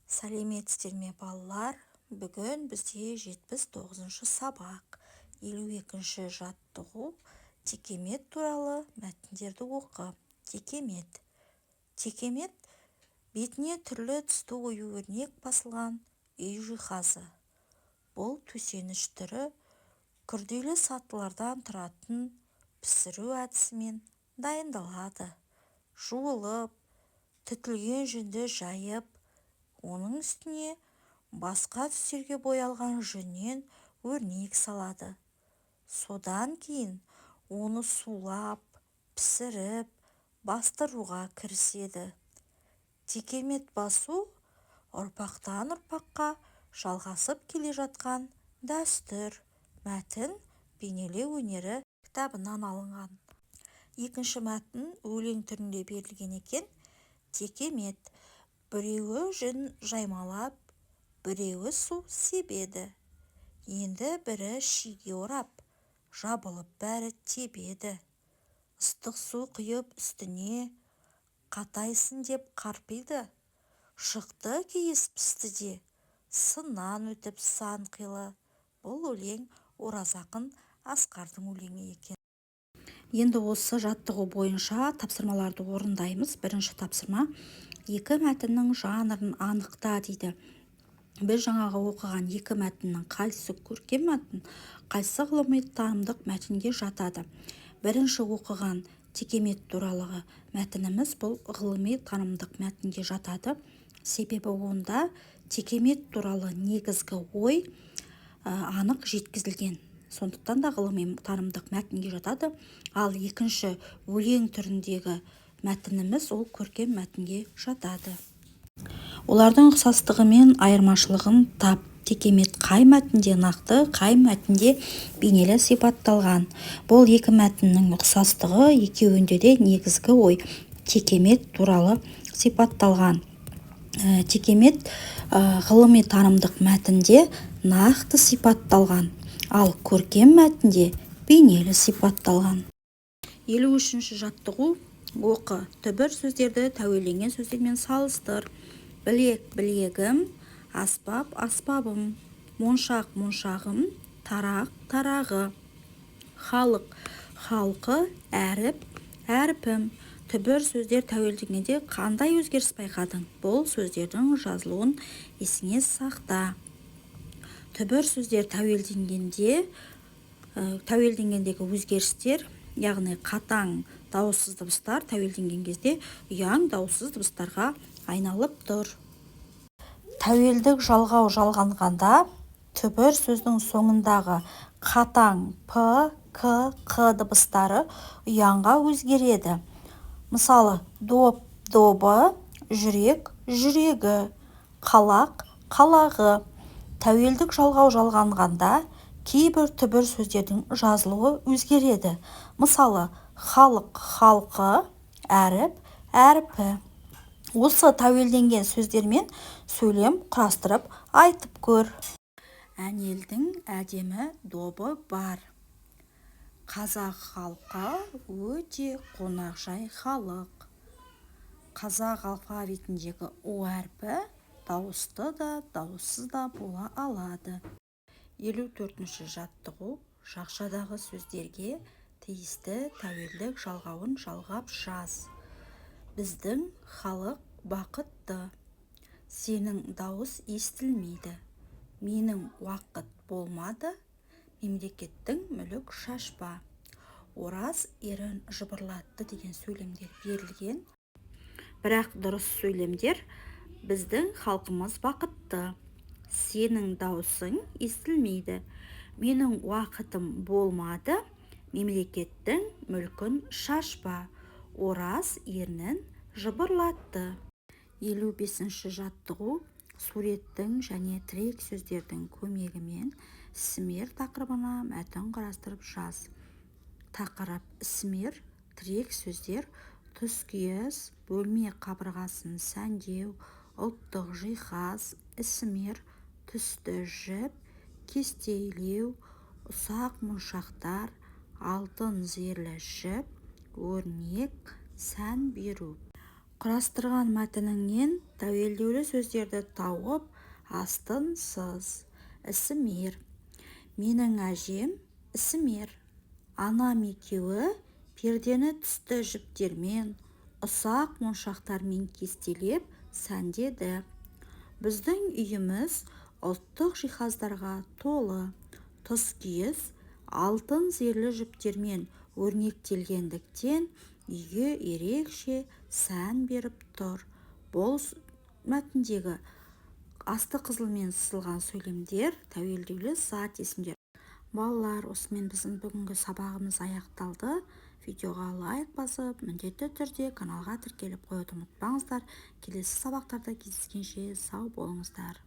Сәлеметсіздер ме балалар? Бүгін бізде 79-шы сабақ, 52-ші жаттығу. Текемет туралы мәтіндерді оқы. Текемет. Текемет бетіне түрлі түсті ою-өрнек басылған үй жиһазы. Бұл төсеніш түрі күрделі сатылардан тұратын пісіру әдісімен дайындалады. Жуылып, түтілген жүнді жайып, оның үстіне басқа түстерге боялған жүннен өрнек салады. Содан кейін оны сулап, пісіріп, бастыруға кіріседі. Текемет басу ұрпақтан ұрпаққа жалғасып келе жатқан дәстүр. Мәтін бейнелеу өнері кітабынан алынған. Екінші мәтін өлең түрінде берілген екен. Текемет. Біреуі жүн жаймалап, біреуі су себеді. Енді бірі шиге орап, жабылып бәрі тебеді. Ыстық су құйып үстіне, қатайсын деп қарпиды. Шықты киіз пісті де, сыннан өтіп сан қилы. Бұл өлең Оразақын Асқардың өлеңі екен. Енді осы жаттығу бойынша тапсырмаларды орындаймыз. Бірінші тапсырма: екі мәтіннің жанрын анықта дейді. Біз жаңағы оқыған екі мәтіннің қайсысы көркем мәтін, қайсысы ғылыми танымдық мәтінге жатады? Бірінші оқыған текемет туралы мәтініміз бұл ғылыми танымдық мәтінге жатады. Себебі онда текемет туралы негізгі ой анық жеткізілген. Сондықтан да ғылыми танымдық мәтінге жатады. Ал екінші өлең түріндегі мәтініміз ол көркем мәтінге жатады. Олардың ұқсастығы мен айырмашылығын тап. Текемет қай мәтінде нақты, қай мәтінде бейнелі сипатталған? Бұл екі мәтіннің ұқсастығы, екеуінде де негізгі ой текемет туралы сипатталған. Текемет ғылыми танымдық мәтінде нақты сипатталған, ал көркем мәтінде бейнелі сипатталған. 53-ші жаттығу. Оқы. Түбір сөздерді тәуелденген сөздермен салыстыр. Білек, білегім, аспап, аспабым, моншақ, моншағым, тарақ, тарағы. Халық, халқы, әріп, әрпім. Түбір сөздер тәуелденгенде қандай өзгеріс байқадың? Бұл сөздердің жазылуын есіңе сақта. Түбір сөздер тәуелденгендегі өзгерістер, яғни қатаң дауыссыз дыбыстар тәуелденген кезде ұяң дауыссыз дыбыстарға айналып тұр. Тәуелдік жалғау жалғанғанда түбір сөздің соңындағы қатаң п, к, қ дыбыстары ұяңға өзгереді. Мысалы, доп, добы, жүрек, жүрегі, қалақ, қалағы. Тәуелдік жалғау жалғанғанда кейбір түбір сөздердің жазылуы өзгереді. Мысалы, халық, халқы, әріп, әрпі. Осы тәуелденген сөздермен сөйлем құрастырып айтып көр. Әнелдің әдемі добы бар. Қазақ халқы өте қонақжай халық. Қазақ алфавитіндегі о әрпі дауысты да, дауыссыз да бола алады. 54-ші жаттығу. Жақшадағы сөздерге тиісті тәуелдік жалғауын жалғап жаз. Біздің халық бақытты. Сенің дауыс естілмейді. Менің уақыт болмады. Мемлекеттің мүлік шашпа. Ораз ерін жыбырлатты деген сөйлемдер берілген. Бірақ дұрыс сөйлемдер: біздің халқымыз бақытты. Сенің даусың естілмейді. Менің уақытым болмады. Мемлекеттің мүлкін шашпа. Ораз ернін жыбырлатты. 55-ші жаттығу. Суреттің және тірек сөздердің көмегімен ісмер тақырыбына мәтін құрастырып жаз. Тақырып: ісмер, тірек сөздер, тұскиіз, бөлме қабырғасын сәндеу, ұлттық жиһаз, ісмер, түсті жіп, кестелеу, ұсақ моншақтар, алтын зерлі жіп, өрнек, сән беру. Құрастырған мәтініңнен тәуелдеулі сөздерді тауып, астын сыз. Ісімер. Менің әжем ісімер. Анам екеуі пердені түсті жіптермен, ұсақ моншақтармен кестелеп сәндеді. Біздің үйіміз ұлттық жиһаздарға толы. Тұскиіз алтын зерлі жіптермен өрнектелгендіктен үйге ерекше сән беріп тұр. Бұл мәтіндегі асты қызылмен сызылған сөйлемдер тәуелдеулі зат есімдер. Балалар, осымен біздің бүгінгі сабағымыз аяқталды. Видеоға лайк басып, міндетті түрде каналға тіркеліп қоюды ұмытпаңыздар. Келесі сабақтарда кездескенше сау болыңыздар.